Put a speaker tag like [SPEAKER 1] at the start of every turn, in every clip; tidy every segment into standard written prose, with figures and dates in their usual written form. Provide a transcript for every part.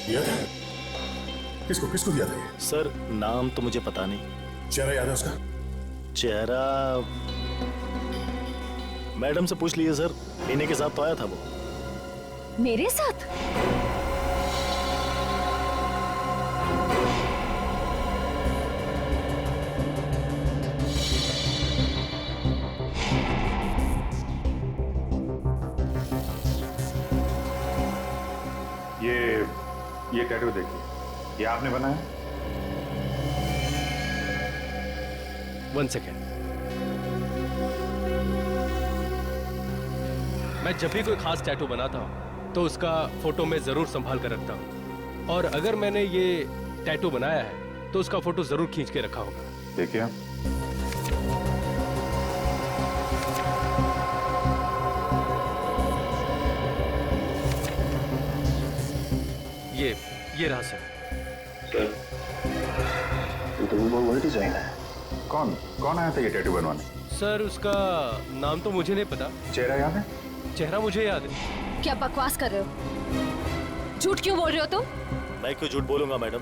[SPEAKER 1] दिया था? किसको किसको दिया था ये?
[SPEAKER 2] सर नाम तो मुझे पता नहीं।
[SPEAKER 1] चेहरा याद है उसका?
[SPEAKER 2] चेहरा मैडम से पूछ लीजिए सर, इन्हीं के साथ तो आया था वो।
[SPEAKER 3] मेरे साथ?
[SPEAKER 4] ये टैटू देखिए, ये आपने बनाया?
[SPEAKER 5] 1 सेकेंड। मैं जब भी कोई खास टैटू बनाता हूं तो उसका फोटो मैं जरूर संभाल कर रखता हूं, और अगर मैंने ये टैटू बनाया है तो उसका फोटो जरूर खींच के रखा होगा।
[SPEAKER 4] देखिए
[SPEAKER 5] ये रहा सर।
[SPEAKER 1] तो वो वही डिजाइन है।
[SPEAKER 4] कौन कौन आया था ये टैटू बनवाने?
[SPEAKER 5] सर उसका नाम तो मुझे नहीं पता।
[SPEAKER 4] चेहरा याद है?
[SPEAKER 5] चेहरा मुझे याद है।
[SPEAKER 3] क्या बकवास कर रहे हो? झूठ क्यों बोल रहे हो तुम?
[SPEAKER 2] मैं क्यों झूठ बोलूंगा मैडम।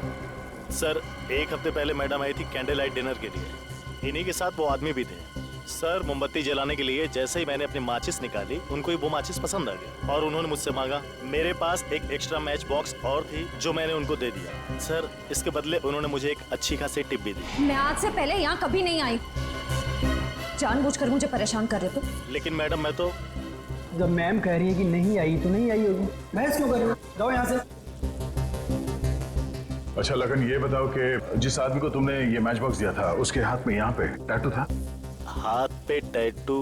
[SPEAKER 2] सर 1 हफ्ते पहले मैडम आई थी कैंडल लाइट डिनर के लिए, इन्हीं के साथ वो आदमी भी थे। सर मोमबत्ती जलाने के लिए जैसे ही मैंने अपनी माचिस निकाली, उनको ही वो माचिस पसंद आ गया और उन्होंने मुझसे मांगा। मेरे पास एक एक्स्ट्रा मैच बॉक्स और थी जो मैंने उनको दे दिया। सर इसके बदले उन्होंने मुझे एक अच्छी खासी टिप भी दी।
[SPEAKER 3] मैं आज से पहले यहाँ कभी नहीं आई। जानबूझकर मुझे परेशान कर रहे हो।
[SPEAKER 2] लेकिन मैडम मैं तो
[SPEAKER 6] जब मैम कह रही है कि नहीं आई तो नहीं आई होगी, बहस क्यों कर रहे हो? जाओ यहाँ से।
[SPEAKER 1] अच्छा लगन, ये बताओ कि जिस आदमी को तुमने ये मैच बॉक्स दिया था उसके हाथ में यहाँ पे टैटू था?
[SPEAKER 2] हाथ पे टैटू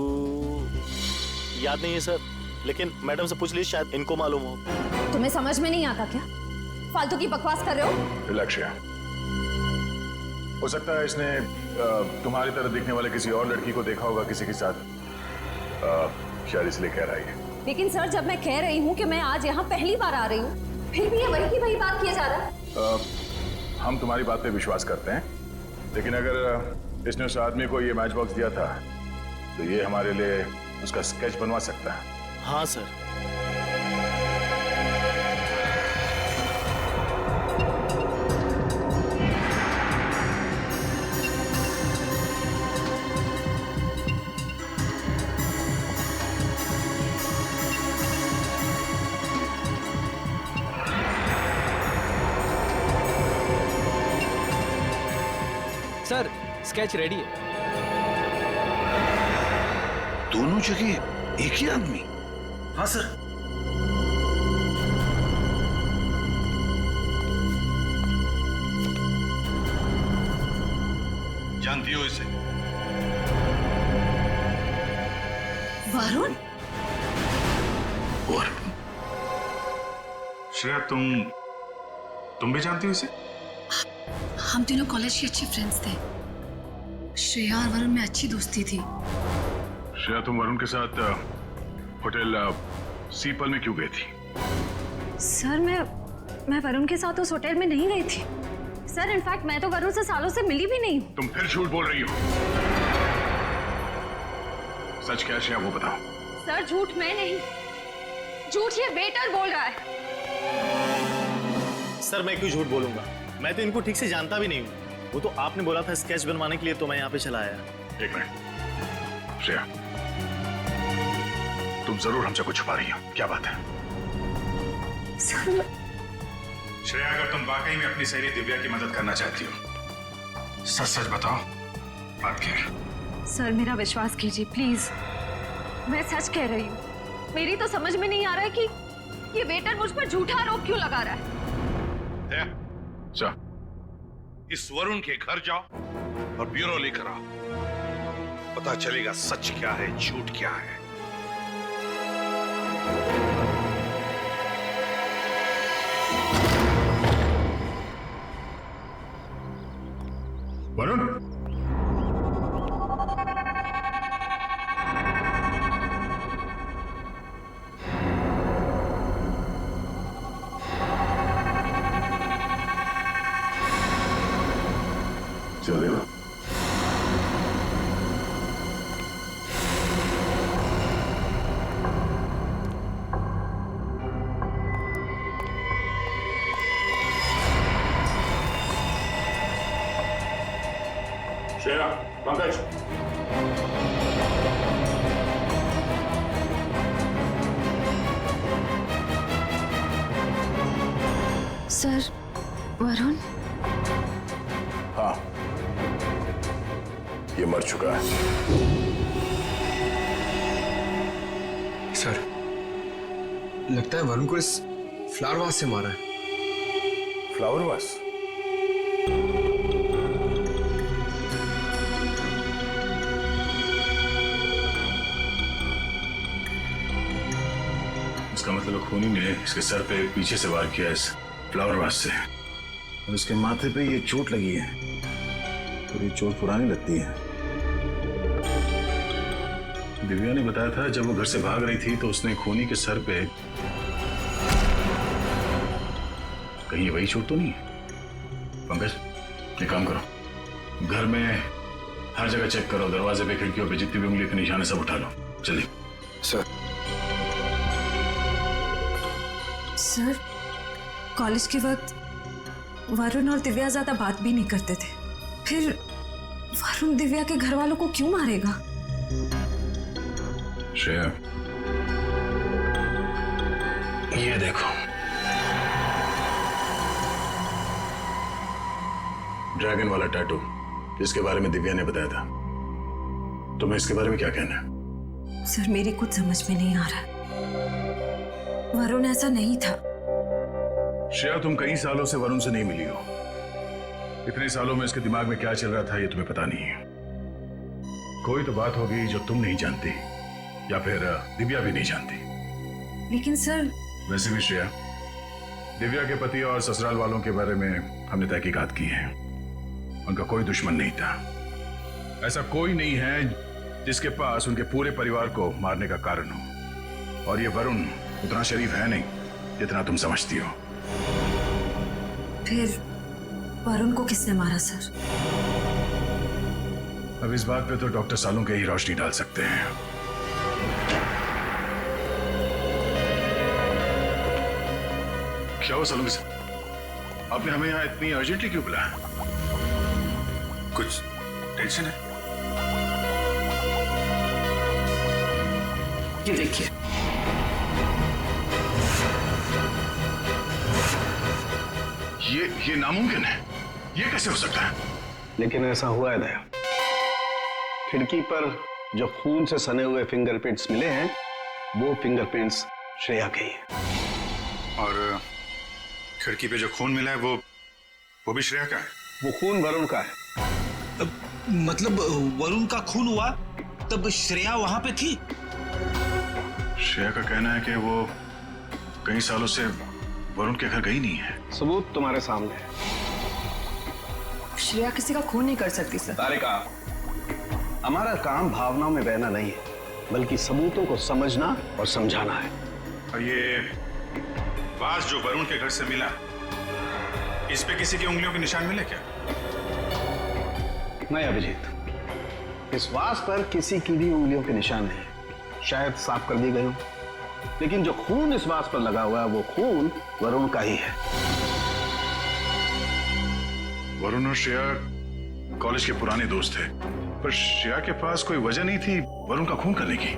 [SPEAKER 2] याद नहीं है सर, लेकिन मैडम से पूछ लीजिए, शायद इनको मालूम हो।
[SPEAKER 3] तुम्हें समझ में नहीं आता क्या? फालतू की बकवास कर रहे हो।
[SPEAKER 1] रिलैक्स। हो सकता है इसने तुम्हारी तरह दिखने वाले किसी और लड़की को देखा होगा किसी के साथ, शायद इसलिए कह रही है।
[SPEAKER 3] लेकिन सर जब मैं कह रही हूँ कि मैं आज यहाँ पहली बार आ रही हूँ, फिर भी ये वही की वही बात किया जा रहा है।
[SPEAKER 1] हम तुम्हारी बात पे विश्वास करते हैं, लेकिन अगर इसने उस आदमी को ये मैच बॉक्स दिया था तो ये हमारे लिए उसका स्केच बनवा सकता है।
[SPEAKER 2] हाँ सर।
[SPEAKER 5] सर स्केच रेडी है।
[SPEAKER 7] दोनों जगह एक ही आदमी?
[SPEAKER 6] हाँ सर।
[SPEAKER 7] जानती हो इसे?
[SPEAKER 3] वरुण?
[SPEAKER 7] वरुण?
[SPEAKER 4] श्रेया तुम भी जानती हो इसे?
[SPEAKER 8] हम तीनों कॉलेज के अच्छे फ्रेंड्स थे। श्रेया और वरुण में अच्छी दोस्ती थी।
[SPEAKER 1] श्रेया, तुम वरुण के साथ होटल सीपल में क्यों गई थी?
[SPEAKER 3] सर मैं वरुण के साथ उस होटल में नहीं गई थी। सर इनफैक्ट मैं तो वरुण से सालों से मिली भी नहीं हूँ।
[SPEAKER 1] तुम फिर झूठ बोल रही हो। सच क्या श्रेया, वो बताओ।
[SPEAKER 3] सर झूठ मैं नहीं, झूठ ये वेटर बोल रहा है।
[SPEAKER 2] सर मैं क्यों झूठ बोलूंगा, मैं तो इनको ठीक से जानता भी नहीं हूँ। वो तो आपने बोला था स्केच बनवाने के लिए, तो मैं यहाँ पे चला आया।
[SPEAKER 1] एक मिनट श्रेया, तुम जरूर हमसे कुछ छुपा रही हो, क्या बात है?
[SPEAKER 3] सर
[SPEAKER 4] श्रेया, अगर तुम वाकई में अपनी सहेली दिव्या की मदद करना चाहती हो, सच सच बताओ, बात क्या है?
[SPEAKER 3] सर मेरा विश्वास कीजिए प्लीज, मैं सच कह रही हूँ। मेरी तो समझ में नहीं आ रहा है कि ये वेटर मुझ पर झूठा आरोप क्यों लगा रहा है।
[SPEAKER 1] जा,
[SPEAKER 7] इस वरुण के घर जाओ और ब्यूरो लेकर आओ, पता चलेगा सच क्या है झूठ क्या है।
[SPEAKER 1] वरुण, चले लो। श्रेया, पंकज,
[SPEAKER 3] सर, वरुण?
[SPEAKER 1] हाँ, ये मर चुका है।
[SPEAKER 9] सर, लगता है वरुण को इस फ्लावर वास से मारा है।
[SPEAKER 1] Flower vase? इसका मतलब खूनी ने इसके सर पे पीछे से वार किया इस फ्लावर वास से, और इसके माथे पे ये चोट लगी है, और ये चोट पुरानी लगती है। दिव्या ने बताया था जब वो घर से भाग रही थी तो उसने खूनी के सर पे, कहीं ये वही चोट तो नहीं है? पंकज, एक काम करो, घर में हर जगह चेक करो, दरवाजे पे, खिड़कियों पे, जितनी भी उंगली के निशान है सब उठा लो, चलिए।
[SPEAKER 10] सर, कॉलेज के वक्त वरुण और दिव्या ज्यादा बात भी नहीं करते थे, फिर वरुण दिव्या के घर वालों को क्यों मारेगा?
[SPEAKER 1] श्रेया, ये देखो, ड्रैगन वाला टैटू, जिसके बारे में दिव्या ने बताया था। तुम्हें इसके बारे में क्या कहना है?
[SPEAKER 10] सर, मेरी कुछ समझ में नहीं आ रहा। वरुण ऐसा नहीं था।
[SPEAKER 1] श्रेया, तुम कई सालों से वरुण से नहीं मिली हो। इतने सालों में इसके दिमाग में क्या चल रहा था ये तुम्हें पता नहीं है। कोई तो बात होगी जो तुम नहीं जानती, या फिर दिव्या भी नहीं जानती।
[SPEAKER 10] लेकिन सर,
[SPEAKER 1] वैसे भी श्रेया, दिव्या के पति और ससुराल वालों के बारे में हमने तहकीकात की है। उनका कोई दुश्मन नहीं था। ऐसा कोई नहीं है जिसके पास उनके पूरे परिवार को मारने का कारण हो। और ये वरुण उतना शरीफ है नहीं जितना तुम समझती हो।
[SPEAKER 10] फिर वरुण को किसने मारा सर?
[SPEAKER 1] अब इस बात पे तो डॉक्टर सालों के ही रोशनी डाल सकते हैं। क्या हुआ सालों के साथ? आपने हमें यहाँ इतनी अर्जेंटली क्यों बुलाया?
[SPEAKER 4] कुछ टेंशन है?
[SPEAKER 9] ये देखिए,
[SPEAKER 1] ये नामुमकिन है। ये कैसे हो सकता है?
[SPEAKER 11] लेकिन ऐसा हुआ है दया। खिड़की पर जो खून से सने हुए फिंगरप्रिंट्स मिले हैं, वो फिंगरप्रिंट्स श्रेया के ही हैं।
[SPEAKER 4] और खिड़की पे जो खून मिला है वो भी श्रेया का है?
[SPEAKER 11] वो खून वरुण का है।
[SPEAKER 9] मतलब वरुण का खून हुआ तब श्रेया वहां पे थी?
[SPEAKER 1] श्रेया का कहना है कि वो कई सालों से वरुण के घर गई नहीं है।
[SPEAKER 11] सबूत तुम्हारे सामने है।
[SPEAKER 10] श्रेया किसी का खून नहीं कर सकती सर।
[SPEAKER 11] तारिका, हमारा काम भावनाओं में बहना नहीं है, बल्कि सबूतों को समझना और समझाना है।
[SPEAKER 4] और ये वास जो वरुण के घर से मिला, इस पे किसी की उंगलियों के निशान मिले क्या?
[SPEAKER 11] नहीं अभिजीत, इस वास पर किसी की भी उंगलियों के निशान नहीं। शायद साफ कर दी गई हो, लेकिन जो खून इस वास पर लगा हुआ है वो खून वरुण का ही है।
[SPEAKER 1] वरुण और श्रेया कॉलेज के पुराने दोस्त थे, पर श्रेया के पास कोई वजह नहीं थी वरुण का खून करने की।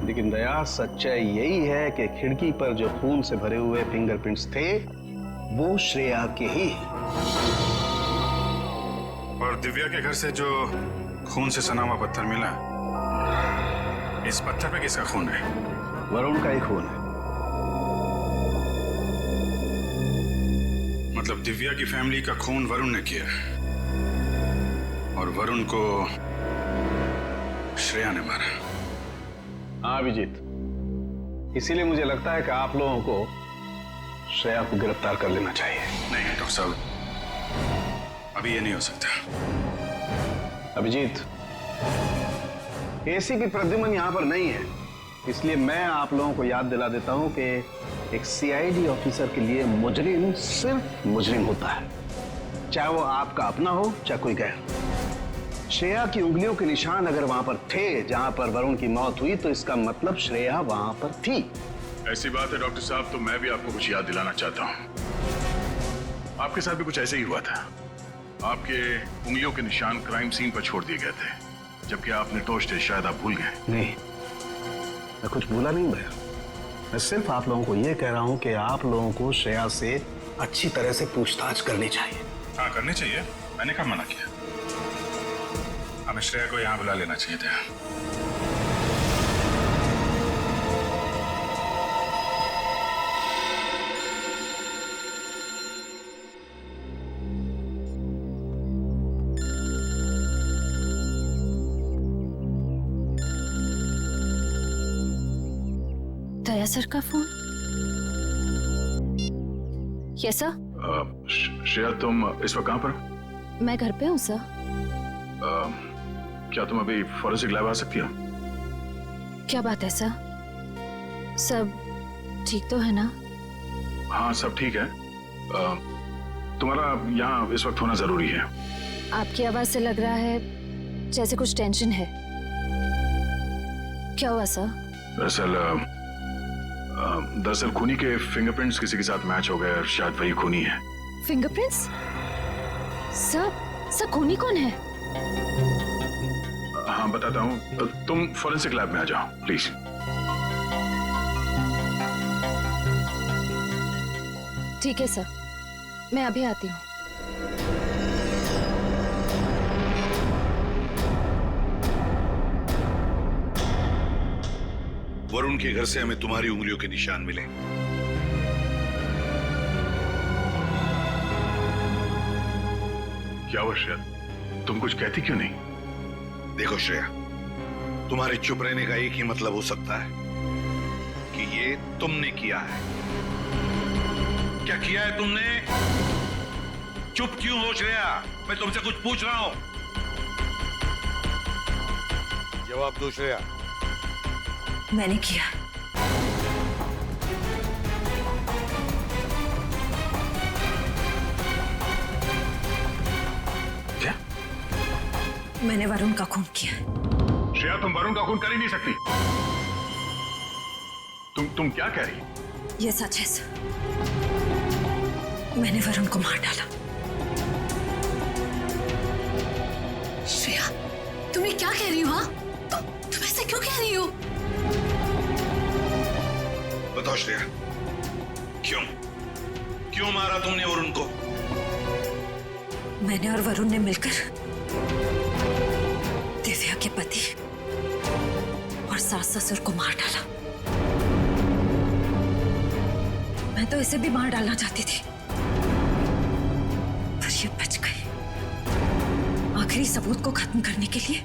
[SPEAKER 11] लेकिन दया, सच्चाई यही है कि खिड़की पर जो खून से भरे हुए फिंगरप्रिंट्स थे वो श्रेया के ही हैं।
[SPEAKER 4] और दिव्या के घर से जो खून से सना हुआ पत्थर मिला, इस पत्थर पे किसका खून है?
[SPEAKER 11] वरुण का ही खून है।
[SPEAKER 4] मतलब दिव्या की फैमिली का खून वरुण ने किया, और वरुण को श्रेया ने मारा।
[SPEAKER 11] हाँ अभिजीत, इसीलिए मुझे लगता है कि आप लोगों को श्रेया को गिरफ्तार कर लेना चाहिए।
[SPEAKER 4] नहीं डॉक्टर साहब, अभी ये नहीं हो सकता।
[SPEAKER 11] अभिजीत, एसी की प्रद्युमन यहां पर नहीं है, इसलिए मैं आप लोगों को याद दिला देता हूं कि एक सीआईडी ऑफिसर के लिए मुजरिम सिर्फ मुजरिम होता है, चाहे वो आपका अपना हो चाहे कोई गैर। श्रेया की उंगलियों के निशान अगर वहां पर थे जहां पर वरुण की मौत हुई, तो इसका मतलब श्रेया वहां पर थी।
[SPEAKER 1] ऐसी बात है डॉक्टर साहब, तो मैं भी आपको कुछ याद दिलाना चाहता हूँ। आपके साथ भी कुछ ऐसे ही हुआ था। आपके उंगलियों के निशान क्राइम सीन पर छोड़ दिए गए थे, जबकि आप निर्दोष थे। शायद आप भूल गए।
[SPEAKER 11] नहीं, मैं कुछ भूला नहीं भैया। मैं सिर्फ आप लोगों को ये कह रहा हूं कि आप लोगों को श्रेया से अच्छी तरह से पूछताछ करनी चाहिए।
[SPEAKER 4] हाँ, करनी चाहिए। मैंने कब मना किया? हमें श्रेया को यहाँ बुला लेना चाहिए था।
[SPEAKER 3] दया सर का फोन? Yes sir.
[SPEAKER 1] श्रेया, तुम इस वक्त कहाँ पर?
[SPEAKER 3] मैं घर पे हूँ सर।
[SPEAKER 1] क्या तुम अभी फॉरेंसिक लैब आ सकती हो?
[SPEAKER 3] क्या बात है सर? सब ठीक तो है ना?
[SPEAKER 1] हाँ, सब ठीक है। तुम्हारा यहाँ इस वक्त होना जरूरी है।
[SPEAKER 3] आपकी आवाज से लग रहा है जैसे कुछ टेंशन है। क्या हुआ सर?
[SPEAKER 1] दरअसल खूनी के फिंगरप्रिंट्स किसी के साथ मैच हो गए और शायद वही खूनी है।
[SPEAKER 3] फिंगरप्रिंट्स? सर खूनी कौन है?
[SPEAKER 1] हाँ, बताता हूँ। तुम फॉरेंसिक लैब में आ जाओ प्लीज।
[SPEAKER 3] ठीक है सर, मैं अभी आती हूँ।
[SPEAKER 7] वरुण के घर से हमें तुम्हारी उंगलियों के निशान मिले।
[SPEAKER 1] क्या हुआ श्रेया? तुम कुछ कहती क्यों नहीं?
[SPEAKER 7] देखो श्रेया, तुम्हारे चुप रहने का एक ही मतलब हो सकता है कि ये तुमने किया है। क्या किया है तुमने? चुप क्यों हो श्रेया? मैं तुमसे कुछ पूछ रहा हूं। जवाब दो श्रेया।
[SPEAKER 10] मैंने किया।
[SPEAKER 1] क्या?
[SPEAKER 10] मैंने वरुण का खून किया।
[SPEAKER 1] श्रेया, तुम वरुण का खून कर ही नहीं सकती। तुम क्या कह रही?
[SPEAKER 10] ये सच है सर। मैंने वरुण को मार डाला।
[SPEAKER 8] श्रेया, तुम ये क्या कह रही हो? हाँ, तुम ऐसे क्यों कह रही हो?
[SPEAKER 7] बताओ श्रेया, क्यों मारा तुमने वरुण को?
[SPEAKER 10] मैंने और वरुण ने मिलकर दिव्या के पति और सास ससुर को मार डाला। मैं तो इसे भी मार डालना चाहती थी, पर ये बच गई। आखिरी सबूत को खत्म करने के लिए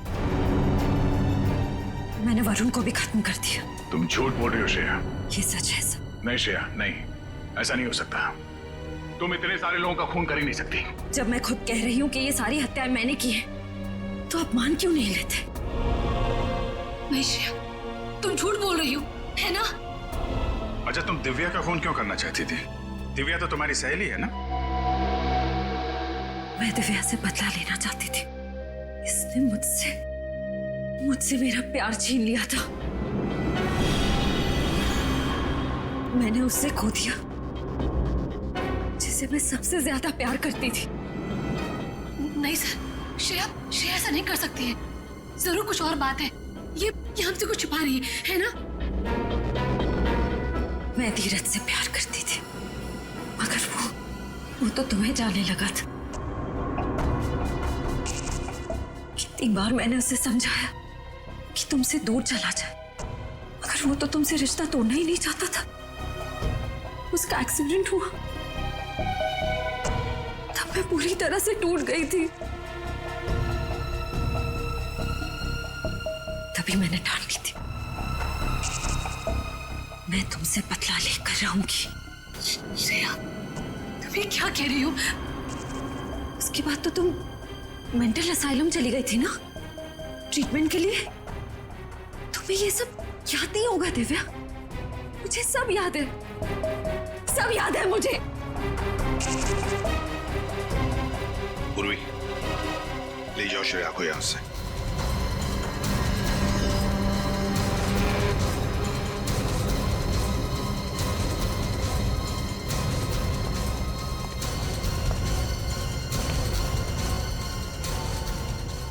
[SPEAKER 10] मैंने वरुण को भी खत्म कर दिया।
[SPEAKER 1] तुम झूठ बोल रही हो श्रेया।
[SPEAKER 10] ये सच है सर।
[SPEAKER 1] नहीं श्रेया, नहीं, ऐसा नहीं हो सकता। तुम इतने सारे लोगों का खून कर ही नहीं सकती।
[SPEAKER 10] जब मैं खुद कह रही हूँ कि ये सारी हत्याएं मैंने की है, तो आप मान क्यों नहीं लेते?
[SPEAKER 8] नहीं श्रेया, तुम झूठ बोल रही हो, है ना?
[SPEAKER 4] अच्छा, तुम दिव्या का खून क्यों करना चाहती थी? दिव्या तो तुम्हारी सहेली है ना?
[SPEAKER 10] मैं दिव्या से बदला लेना चाहती थी। इसने मुझसे मेरा प्यार छीन लिया था। मैंने उससे खो दिया जिसे मैं सबसे ज्यादा प्यार करती थी।
[SPEAKER 8] नहीं सर, श्रेया ऐसा नहीं कर सकती है। जरूर कुछ और बात है। ये हमसे कुछ छुपा रही है ना?
[SPEAKER 10] मैं धीरज से प्यार करती थी, मगर वो तो तुम्हें जाने लगा था। कितनी बार मैंने उसे समझाया कि तुमसे दूर चला जाए, मगर वो तो तुमसे रिश्ता तोड़ना ही नहीं चाहता था। उसका एक्सीडेंट हुआ, तब मैं पूरी तरह से टूट गई थी। तभी मैंने ठान ली थी, मैं तुमसे बदला लेकर रहूंगी।
[SPEAKER 8] श्रेया, तुम ये क्या कह रही हो?
[SPEAKER 10] उसके बाद तो तुम मेंटल असाइलम चली गई थी ना, ट्रीटमेंट के लिए। तुम्हें ये सब याद नहीं होगा दिव्या? मुझे सब याद है, सब याद है मुझे।
[SPEAKER 7] पूर्वी, ले जाओ श्रेया को यहां से।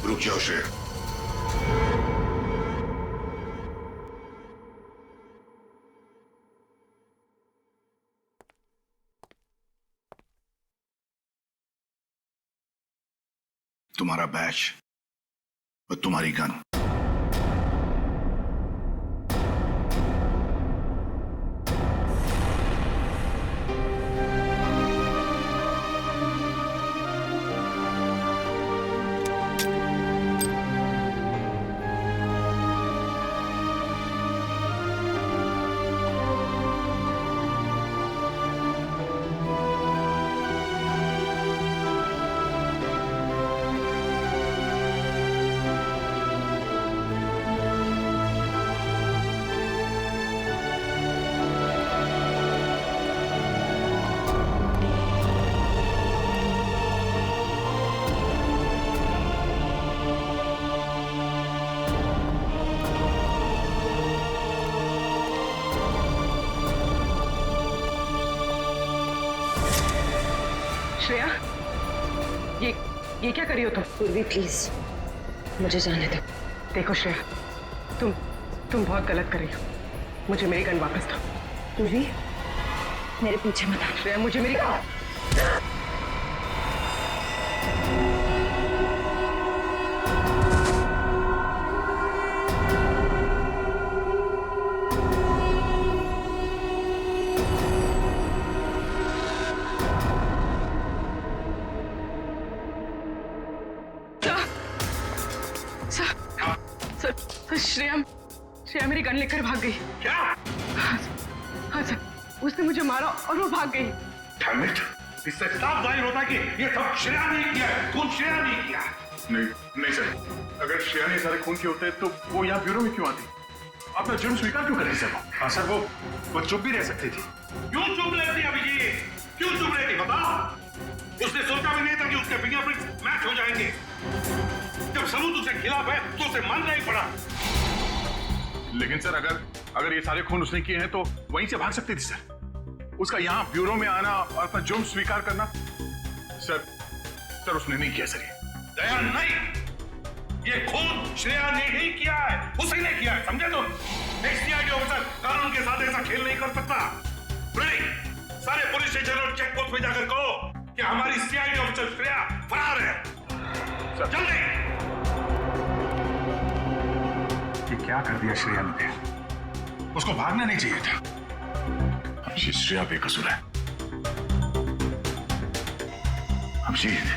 [SPEAKER 7] रुक जाओ श्रेया। तुम्हारा बैच और तुम्हारी गन।
[SPEAKER 12] श्रेया, ये क्या करी हो तुम?
[SPEAKER 10] पूर्वी प्लीज मुझे जाने दो।
[SPEAKER 12] देखो श्रेया, तुम बहुत गलत कर रही हो। मुझे मेरी गन वापस दो।
[SPEAKER 10] पूर्वी मेरे पीछे मत आ।
[SPEAKER 12] श्रेया, मुझे मेरी गन। श्रेया मेरी गन लेकर भाग गई।
[SPEAKER 7] क्या?
[SPEAKER 12] हाँ सर, उसने मुझे मारा और वो भाग गई।
[SPEAKER 7] Damn it! इससे साफ जाहिर होता है कि ये सब श्रेया ने किया है। खून श्रेया ने किया।
[SPEAKER 1] नहीं सर, अगर श्रेया ने सारे खून किए होते तो वो यहाँ ब्यूरो में क्यों आती? अपना जुर्म स्वीकार क्यों कर रही सर?
[SPEAKER 4] हाँ सर, वो चुप भी रह सकती थी।
[SPEAKER 7] क्यों चुप रहती अभिजीत? क्यों चुप रहती बताओ? उसने सोचा भी नहीं था कि उसके फिंगरप्रिंट्स मैच हो जाएंगे। जब सबूत उसके खिलाफ है तो उसे मानना ही पड़ा।
[SPEAKER 1] लेकिन सर, अगर ये सारे खून उसने किए हैं तो वहीं से भाग सकती थी सर। उसका यहाँ ब्यूरो में आना और अपना जुर्म स्वीकार करना, सर उसने नहीं किया सर।
[SPEAKER 7] दया नहीं, ये खून श्रेया ने ही किया है, उसी ने किया है, समझे तुम? एक सीआईडी ऑफिसर कानून के साथ ऐसा खेल नहीं कर सकता। सारे पुलिस स्टेशन और चेक पोस्ट पे जाकर कहो कि हमारी सीआईडी ऑफिसर श्रेया फरार है। जल्दी।
[SPEAKER 4] ये क्या कर दिया श्रेया ने? उसको भागना नहीं चाहिए था।
[SPEAKER 1] अभिजीत, श्रेया बेकसूर है। अभिजीत,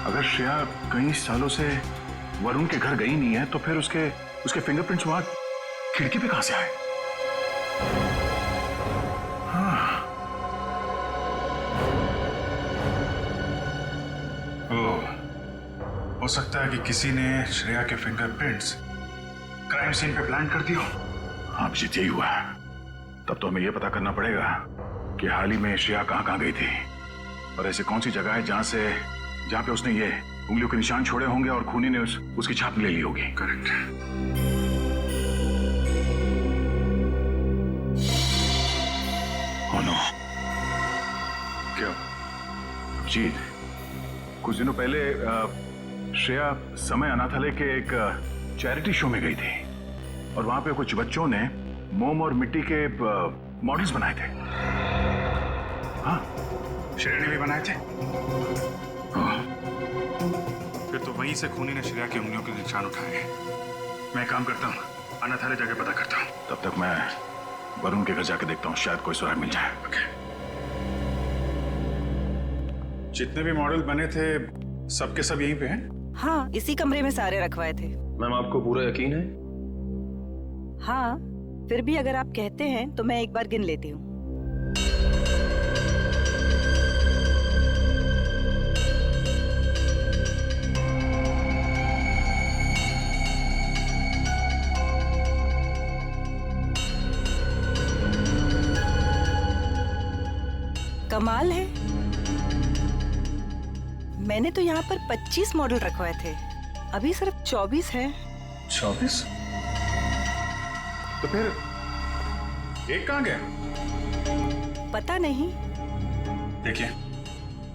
[SPEAKER 1] अगर श्रेया कई सालों से वरुण के घर गई नहीं है तो फिर उसके फिंगरप्रिंट्स वहां खिड़की पे कहां से आए? हाँ।
[SPEAKER 4] हो सकता है कि किसी ने श्रेया के फिंगरप्रिंट्स क्राइम सीन पे प्लांट कर दिया।
[SPEAKER 1] हाँ अभिजीत, यही हुआ है। तब तो हमें यह पता करना पड़ेगा कि हाल ही में श्रेया कहां गई थी और ऐसी कौन सी जगह है जहां पे उसने ये उंगलियों के निशान छोड़े होंगे और खूनी ने उसकी छाप ले ली होगी।
[SPEAKER 4] करेक्ट।
[SPEAKER 1] Oh no. क्या अभिजीत, कुछ दिनों पहले श्रेया समय अनाथालय के एक चैरिटी शो में गई थी और वहां पे कुछ बच्चों ने मोम और मिट्टी के मॉडल्स बनाए थे। हाँ,
[SPEAKER 4] श्रेया ने भी बनाए थे।
[SPEAKER 1] हाँ।
[SPEAKER 4] फिर तो वहीं से खूनी ने श्रेया की उंगलियों के निशान उठाए। मैं काम करता हूँ, अनाथालय जाके पता करता हूँ।
[SPEAKER 1] तब तक मैं वरुण के घर जाके देखता हूँ, शायद कोई सुराग मिल जाए।
[SPEAKER 4] ओके। जितने भी मॉडल बने थे सबके सब यहीं पे हैं?
[SPEAKER 13] हाँ, इसी कमरे में सारे रखवाए थे।
[SPEAKER 5] मैम, आपको पूरा यकीन है?
[SPEAKER 13] हाँ, फिर भी अगर आप कहते हैं तो मैं एक बार गिन लेती हूँ। कमाल है, मैंने तो यहाँ पर 25 मॉडल रखवाए थे, अभी सिर्फ 24 हैं।
[SPEAKER 4] 24? तो फिर एक कहाँ गया?
[SPEAKER 13] पता नहीं।
[SPEAKER 4] देखिए,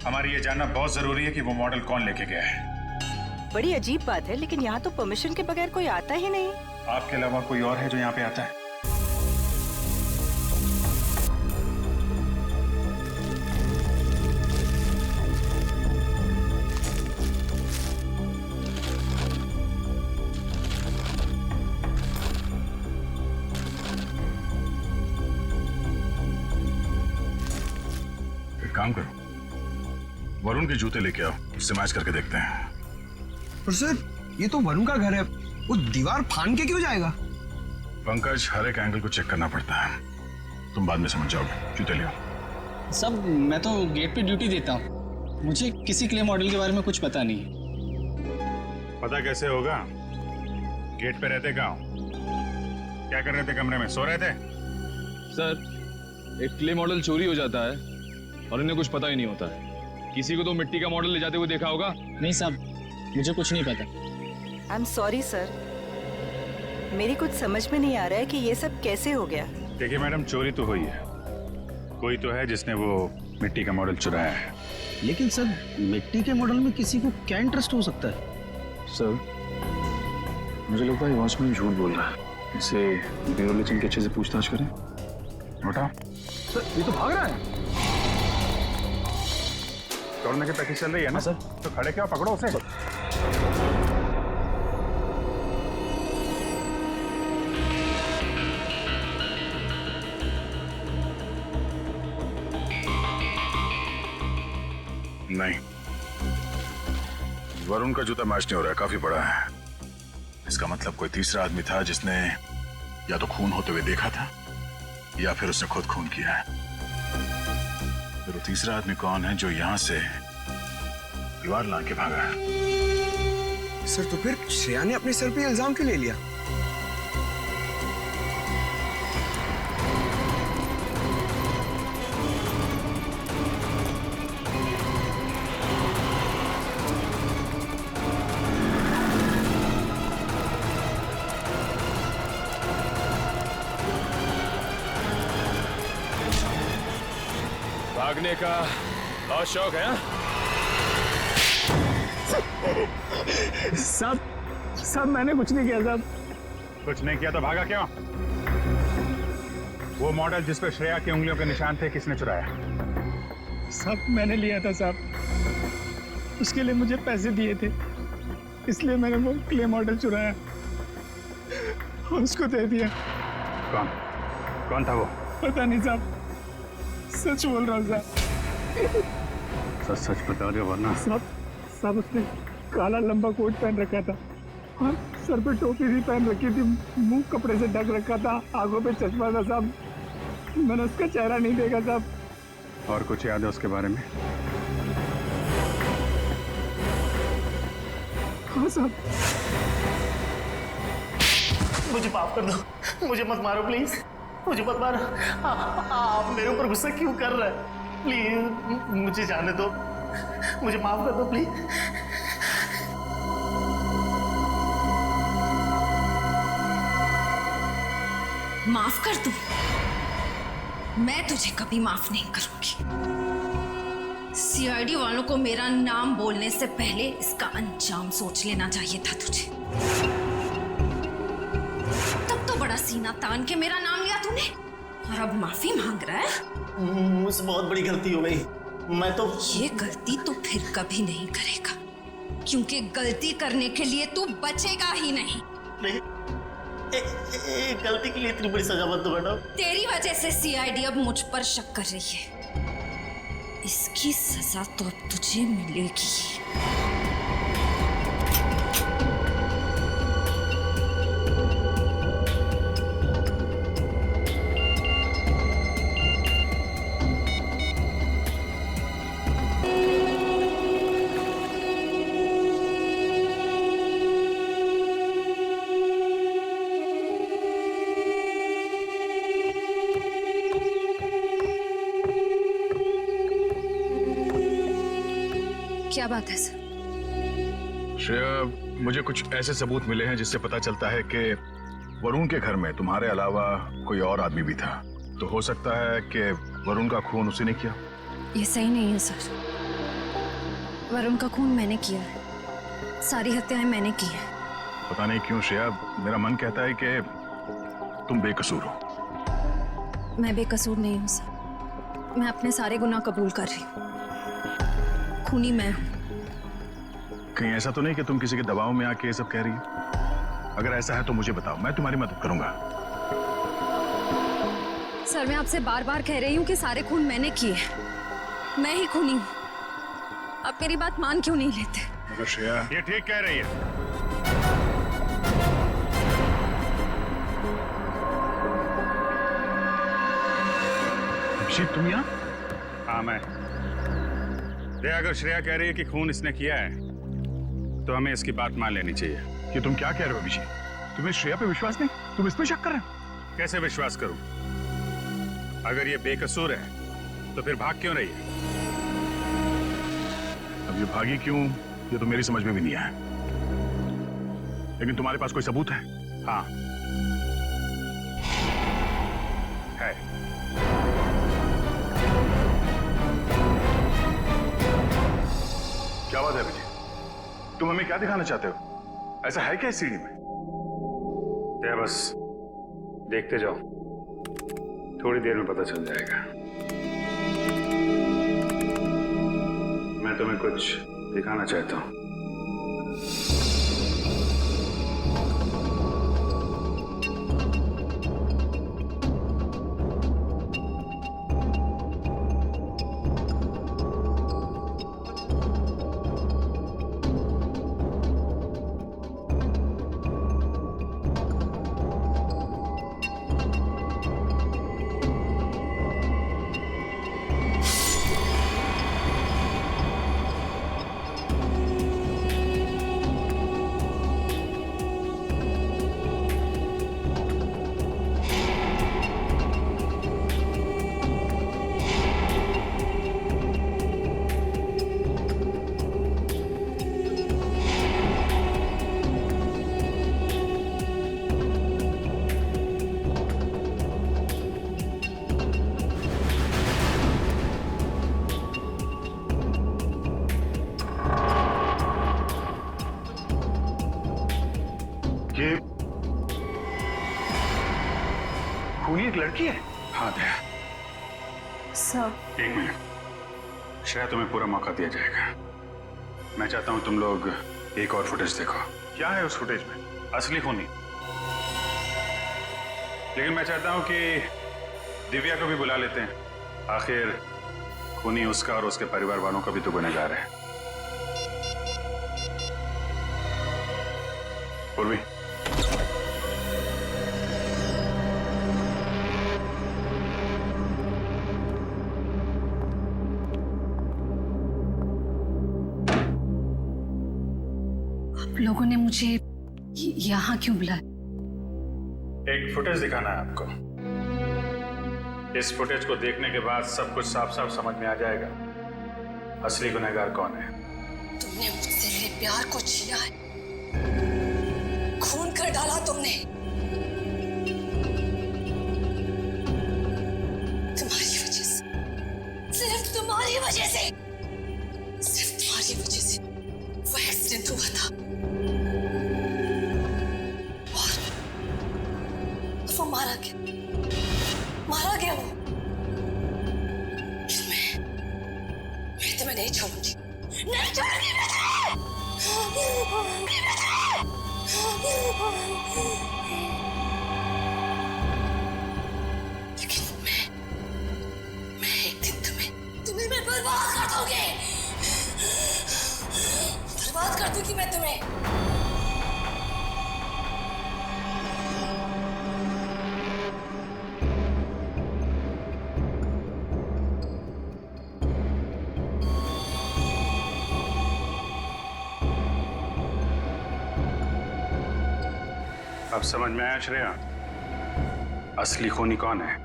[SPEAKER 4] हमारी ये जानना बहुत जरूरी है कि वो मॉडल कौन लेके गया है।
[SPEAKER 13] बड़ी अजीब बात है, लेकिन यहाँ तो परमिशन के बगैर कोई आता ही नहीं।
[SPEAKER 4] आपके अलावा कोई और है जो यहाँ पे आता है?
[SPEAKER 1] एक काम करो, वरुण के जूते लेके आओ, उससे मैच करके देखते हैं।
[SPEAKER 6] पर सर, ये तो वरुण का घर है, वो दीवार फान के क्यों जाएगा?
[SPEAKER 1] पंकज, हर एक एंगल को चेक करना पड़ता है, तुम बाद में समझ जाओगे। जूते ले आओ।
[SPEAKER 6] सब मैं तो गेट पे ड्यूटी देता हूँ, मुझे किसी क्ले मॉडल के बारे में कुछ पता नहीं।
[SPEAKER 4] पता कैसे होगा? गेट पे रहते कहाँ? क्या कर रहे थे कमरे में? सो रहे थे?
[SPEAKER 14] सर, एक क्ले मॉडल चोरी हो जाता है और इन्हें कुछ पता ही नहीं होता है। किसी को तो मिट्टी का मॉडल ले जाते हुए देखा होगा।
[SPEAKER 6] नहीं साहब, मुझे कुछ नहीं पता।
[SPEAKER 13] आई एम सॉरी सर, मेरी कुछ समझ में नहीं आ रहा है कि ये सब कैसे हो गया।
[SPEAKER 4] देखिए मैडम, चोरी तो हुई है, कोई तो है जिसने वो मिट्टी का मॉडल चुराया है।
[SPEAKER 6] लेकिन सर, मिट्टी के मॉडल में किसी को क्या इंटरेस्ट हो सकता है?
[SPEAKER 14] सर, मुझे लगता है वॉचमैन झूठ बोल रहा है। इसे ब्यूरो के अच्छे से पूछताछ करें।
[SPEAKER 4] उठा।
[SPEAKER 6] सर, ये तो भाग रहा है।
[SPEAKER 4] तोड़ने की प्रैक्टिस चल रही है ना सर? तो खड़े क्या, पकड़ो उसे।
[SPEAKER 1] नहीं, वरुण का जूता मैच नहीं हो रहा है, काफी बड़ा है। इसका मतलब कोई तीसरा आदमी था जिसने या तो खून होते हुए देखा था या फिर उसने खुद खून किया है। फिर वो तीसरा आदमी कौन है जो यहां से दीवार लांग के भागा है?
[SPEAKER 6] सर, तो फिर श्रेया ने अपने सर पे इल्जाम क्यों ले लिया?
[SPEAKER 5] भागने का बहुत शौक है?
[SPEAKER 6] सब मैंने कुछ नहीं किया साहब।
[SPEAKER 4] कुछ नहीं किया तो भागा क्यों? वो मॉडल जिस पे श्रेया की उंगलियों के निशान थे, किसने चुराया?
[SPEAKER 6] सब मैंने लिया था साहब, उसके लिए मुझे पैसे दिए थे, इसलिए मैंने वो क्ले मॉडल चुराया और उसको दे दिया।
[SPEAKER 4] कौन था वो?
[SPEAKER 6] पता नहीं साहब, सच बोल रहा हूँ साहब।
[SPEAKER 4] सच बता रहे हो वरना?
[SPEAKER 6] साहब उसने काला लंबा कोट पहन रखा था और सर पे टोपी भी पहन रखी थी, मुंह कपड़े से ढक रखा था, आंखों पे चश्मा था साहब। मैंने उसका चेहरा नहीं देखा साहब।
[SPEAKER 4] और कुछ याद है उसके बारे में?
[SPEAKER 6] हाँ साहब।
[SPEAKER 2] मुझे माफ कर दो, मुझे मत मारो प्लीज, मुझे मत मारो। आप मेरे ऊपर गुस्सा क्यों कर रहे हैं? प्लीज मुझे जाने दो, मुझे माफ कर दो प्लीज।
[SPEAKER 10] माफ कर दूं? मैं तुझे कभी माफ नहीं करूंगी। सीआईडी वालों को मेरा नाम बोलने से पहले इसका अंजाम सोच लेना चाहिए था तुझे। तब तो बड़ा सीना तान के मेरा नाम लिया तूने और अब माफी मांग रहा है?
[SPEAKER 2] मुझसे बहुत बड़ी गलती हो गई। मैं तो
[SPEAKER 10] ये गलती तो फिर कभी नहीं करेगा, क्योंकि गलती करने के लिए तू बचेगा ही नहीं।
[SPEAKER 2] गलती के लिए इतनी बड़ी सजा मत दो मैडम।
[SPEAKER 10] तेरी वजह से सीआईडी अब मुझ पर शक कर रही है, इसकी सजा तो अब तुझे मिलेगी। क्या बात है सर?
[SPEAKER 1] श्रेया, मुझे कुछ ऐसे सबूत मिले हैं जिससे पता चलता है कि वरुण के घर में तुम्हारे अलावा कोई और आदमी भी था। तो हो सकता है कि वरुण का खून उसी ने किया।
[SPEAKER 10] ये सही नहीं है सर। वरुण का खून मैंने किया है, सारी हत्याएं मैंने की हैं।
[SPEAKER 1] पता नहीं क्यों श्रेया, मेरा मन कहता है कि तुम बेकसूर हो।
[SPEAKER 10] मैं बेकसूर नहीं हूं सर, मैं अपने सारे गुनाह कबूल कर रही हूँ। खूनी मैं हूं।
[SPEAKER 1] कहीं ऐसा तो नहीं कि तुम किसी के दबाव में आके ये सब कह रही हो? अगर ऐसा है तो मुझे बताओ, मैं तुम्हारी मदद करूंगा।
[SPEAKER 10] सर मैं आपसे बार बार कह रही हूँ कि सारे खून मैंने किए हैं, मैं ही खूनी हूँ। आप मेरी बात मान क्यों नहीं लेते?
[SPEAKER 1] मगर श्रेया,
[SPEAKER 4] ये ठीक कह रही है।
[SPEAKER 1] अभिषेक तुम यहाँ?
[SPEAKER 4] हाँ मैं। दे अगर श्रेया कह रही है कि खून इसने किया है तो हमें इसकी बात मान लेनी चाहिए।
[SPEAKER 1] कि तुम क्या कह रहे हो अभिषेक? तुम्हें श्रेया पे विश्वास नहीं? तुम इस पे शक कर रहे हो?
[SPEAKER 4] कैसे विश्वास करूं? अगर ये बेकसूर है तो फिर भाग क्यों रही है?
[SPEAKER 1] अब ये भागी क्यों, ये तो मेरी समझ में भी नहीं आया। लेकिन तुम्हारे पास कोई सबूत है?
[SPEAKER 4] हाँ है।
[SPEAKER 1] क्या बात है अभिषेक? तुम हमें क्या दिखाना चाहते हो? ऐसा है क्या इस सीढ़ी में?
[SPEAKER 4] दे बस देखते जाओ, थोड़ी देर में पता चल जाएगा। मैं तुम्हें कुछ दिखाना चाहता हूं।
[SPEAKER 1] ये खूनी एक लड़की है?
[SPEAKER 4] हाँ दया।
[SPEAKER 10] सर
[SPEAKER 4] एक मिनट, शायद तुम्हें पूरा मौका दिया जाएगा। मैं चाहता हूं तुम लोग एक और फुटेज देखो।
[SPEAKER 1] क्या है उस फुटेज में?
[SPEAKER 4] असली खूनी। लेकिन मैं चाहता हूं कि दिव्या को भी बुला लेते हैं। आखिर खूनी उसका और उसके परिवार वालों का भी तो गुनहगार है।
[SPEAKER 1] पूर्वी,
[SPEAKER 8] लोगों ने मुझे यहाँ क्यों बुलाया?
[SPEAKER 4] एक फुटेज दिखाना है आपको। इस फुटेज को देखने के बाद सब कुछ साफ साफ समझ में आ जाएगा असली गुनहगार कौन है।
[SPEAKER 8] तुमने मुझसे मेरे प्यार को छीना है, खून कर डाला तुमने। तुम्हारी वजह से, सिर्फ तुम्हारी वजह से, सिर्फ तुम्हारी वजह से वो एक्सीडेंट हुआ था। वो मारा गया वो। मैं तुम्हें नहीं छोड़ूंगी, नहीं छोड़ूंगी मैं लेकिन मैं एक दिन तुम्हें मैं बर्बाद कर दूंगी, बर्बाद कर दूंगी मैं तुम्हें।
[SPEAKER 4] अब समझ में आया श्रेया, असली खूनी कौन है?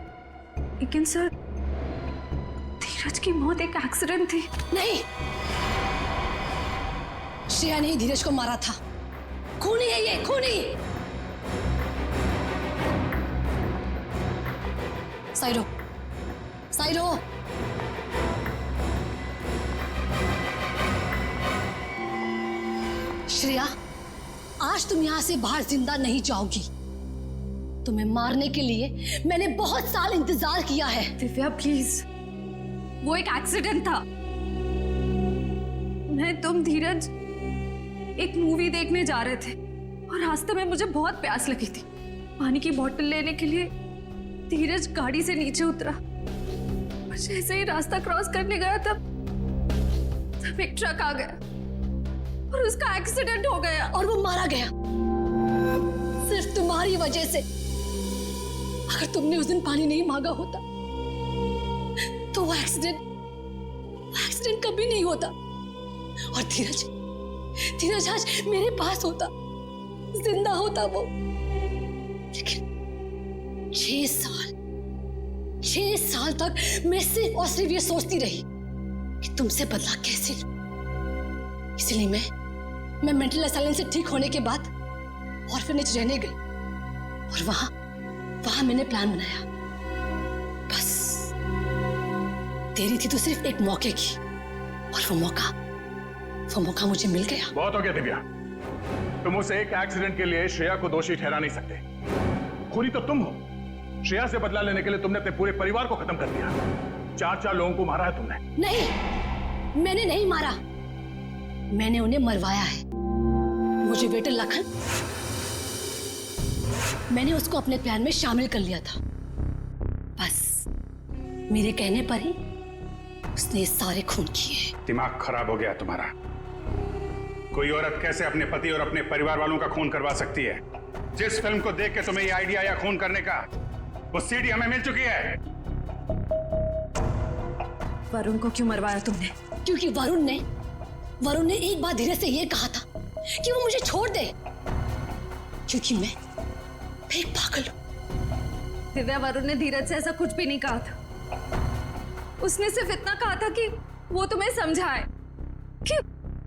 [SPEAKER 10] लेकिन सर, धीरज की मौत एक एक्सीडेंट थी।
[SPEAKER 8] नहीं, श्रेया ने ही धीरज को मारा था। खूनी है ये, खूनी। साइरो, साइरो। श्रेया, आज तुम यहाँ से बाहर जिंदा नहीं जाओगी। तुम्हें मारने के लिए मैंने बहुत साल इंतजार किया है।
[SPEAKER 10] दिव्या प्लीज, वो एक एक्सीडेंट था। मैं, तुम, धीरज एक मूवी देखने जा रहे थे और रास्ते में मुझे बहुत प्यास लगी थी। पानी की बोतल लेने के लिए धीरज गाड़ी से नीचे उतरा। जैसे ही रास्ता क्रॉस करने गया तब एक ट्रक आ गया और उसका एक्सीडेंट हो गया
[SPEAKER 8] और वो मारा गया सिर्फ तुम्हारी वजह से। अगर तुमने उस दिन पानी नहीं मांगा होता तो वो एक्सीडेंट कभी नहीं होता। और धीरज आज मेरे पास होता, जिंदा होता वो। लेकिन 6 साल तक मैं सिर्फ और सिर्फ ये सोचती रही कि तुमसे बदला कैसे लूं। इसलिए मैं मेंटल असाइलम से ठीक होने के बाद ऑर्फनेज रहने गई और वहां मैंने प्लान बनाया। बस देरी थी तो सिर्फ एक मौके की, और वो मौका मुझे मिल गया।
[SPEAKER 1] बहुत हो गया दिव्या, तुम उस एक एक्सीडेंट के लिए श्रेया को दोषी ठहरा नहीं सकते। खूनी तो तुम हो। श्रेया से बदला लेने के लिए तुमने अपने पूरे परिवार को खत्म कर दिया। 4 लोगों को मारा है तुमने।
[SPEAKER 8] नहीं, मैंने नहीं मारा, मैंने उन्हें मरवाया है। मुझे वेटर लखन, मैंने उसको अपने प्लान में शामिल कर लिया था। बस मेरे कहने पर ही उसने ये सारे खून किए।
[SPEAKER 4] दिमाग खराब हो गया तुम्हारा। कोई औरत कैसे अपने पति और अपने परिवार वालों का खून करवा सकती है? जिस फिल्म को देख के तुम्हें ये आइडिया या खून करने का, वो सीडी हमें मिल चुकी है।
[SPEAKER 10] वरुण को क्यों मरवाया तुमने?
[SPEAKER 8] क्योंकि वरुण ने एक बार धीरज से ये कहा था कि वो मुझे छोड़ दे, क्योंकि मैं एक पागल हूं।
[SPEAKER 10] दिव्या, वरुण ने धीरज से ऐसा कुछ भी नहीं कहा था। उसने सिर्फ इतना कहा था कि वो तुम्हें समझाए कि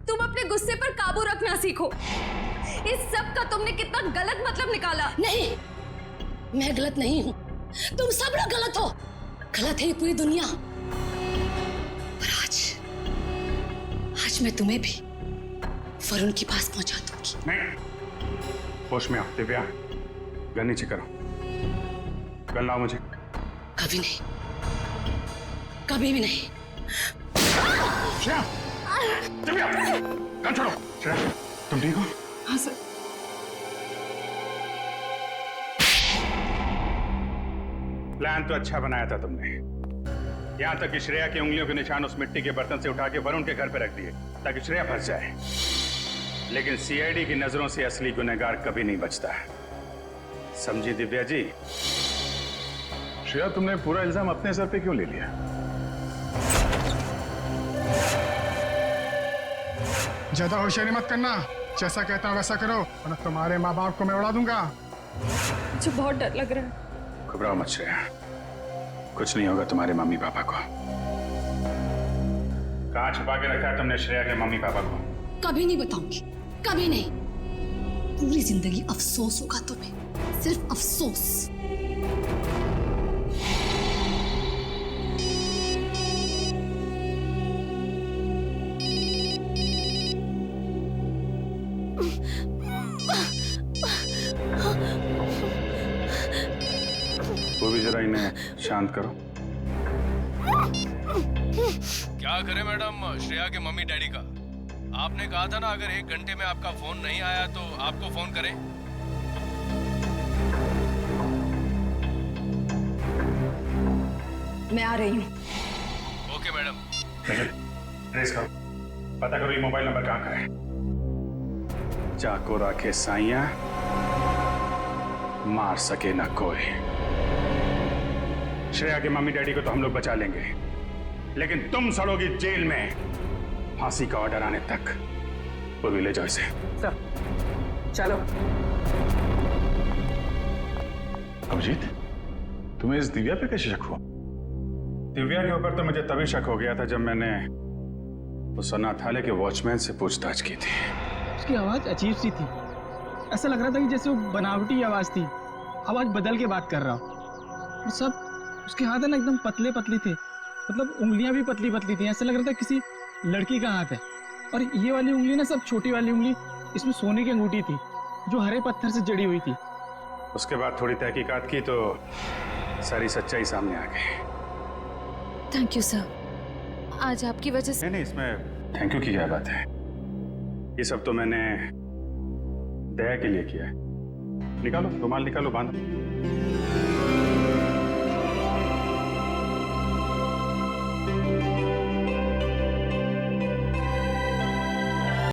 [SPEAKER 10] तुम अपने गुस्से पर काबू रखना सीखो। इस सब का तुमने कितना गलत मतलब निकाला।
[SPEAKER 8] नहीं, मैं गलत नहीं हूं, तुम सब लोग गलत हो। गलत है ये पूरी दुनिया। पर आज मैं तुम्हें भी वरुण के पास पहुंचा दूंगी।
[SPEAKER 4] नहीं, होश में आओ दिव्या, गन नीचे करो। गन लाओ मुझे।
[SPEAKER 8] कभी नहीं, कभी भी नहीं।
[SPEAKER 4] श्रेया, दिव्या, गन छोड़ो। श्रेया, तुम ठीक हो?
[SPEAKER 10] हाँ सर।
[SPEAKER 4] प्लान तो अच्छा बनाया था तुमने। यहां तक कि श्रेया की उंगलियों के निशान उस मिट्टी के बर्तन से उठा के वरुण के घर पे रख दिए ताकि श्रेया फंस जाए। लेकिन सीआईडी की नजरों से असली गुनहगार कभी नहीं बचता। समझी दिव्या जी?
[SPEAKER 1] श्रेया, तुमने पूरा इल्जाम अपने सर पे क्यों ले लिया?
[SPEAKER 6] ज्यादा होशियारी मत करना, जैसा कहता हूँ वैसा करो, वरना तुम्हारे माँ बाप को मैं उड़ा दूंगा।
[SPEAKER 10] मुझे बहुत डर लग रहा है।
[SPEAKER 4] घबराओ मत श्रेया, कुछ नहीं होगा तुम्हारे मम्मी पापा को। कहाँ छुपा के रखा है तुमने श्रेया के मम्मी पापा को?
[SPEAKER 8] कभी नहीं बताऊंगी, कभी नहीं। पूरी जिंदगी अफसोस होगा तुम्हें, सिर्फ अफसोस।
[SPEAKER 4] वो भी जरा इन्हें शांत करो।
[SPEAKER 5] क्या करे मैडम, श्रेया के मम्मी डैडी का। आपने कहा था ना अगर 1 घंटे में आपका फोन नहीं आया तो आपको फोन करें।
[SPEAKER 10] मैं आ रही हूँ।
[SPEAKER 5] Okay madam.
[SPEAKER 4] ट्रेस करो, पता करो ये मोबाइल नंबर कहाँ का है। चाको राखे साइया, मार सके ना कोई। श्रेया के मम्मी डैडी को तो हम लोग बचा लेंगे, लेकिन तुम सड़ोगी जेल में फांसी का ऑर्डर आने तक। पूर्वी ले जाओ इसे।
[SPEAKER 12] सर, चलो।
[SPEAKER 1] अभिजीत, तुम्हें इस दिव्या पे कैसे शक हुआ?
[SPEAKER 4] दिव्या के ऊपर तो मुझे तभी शक हो गया था जब मैंने उस अनाथालय के वॉचमैन से पूछताछ की थी।
[SPEAKER 6] उसकी आवाज अजीब सी थी। ऐसा लग रहा था कि जैसे वो बनावटी आवाज थी, आवाज बदल के बात कर रहा हो। और सब उसके हाथ है ना एकदम पतले पतले थे, मतलब उंगलियां भी पतली पतली थी। ऐसा लग रहा था किसी लड़की का हाथ है। और ये वाली उंगली ना, सब छोटी वाली उंगली इसमें सोने की अंगूठी थी जो हरे पत्थर से जड़ी हुई थी।
[SPEAKER 4] उसके बाद थोड़ी तहकीकात की तो सारी सच्चाई सामने आ गई।
[SPEAKER 3] थैंक यू सर, आज आपकी वजह से।
[SPEAKER 4] नहीं, इसमें थैंक यू की क्या बात है। ये सब तो मैंने दया के लिए किया है। निकालो रुमाल, निकालो, बांधो।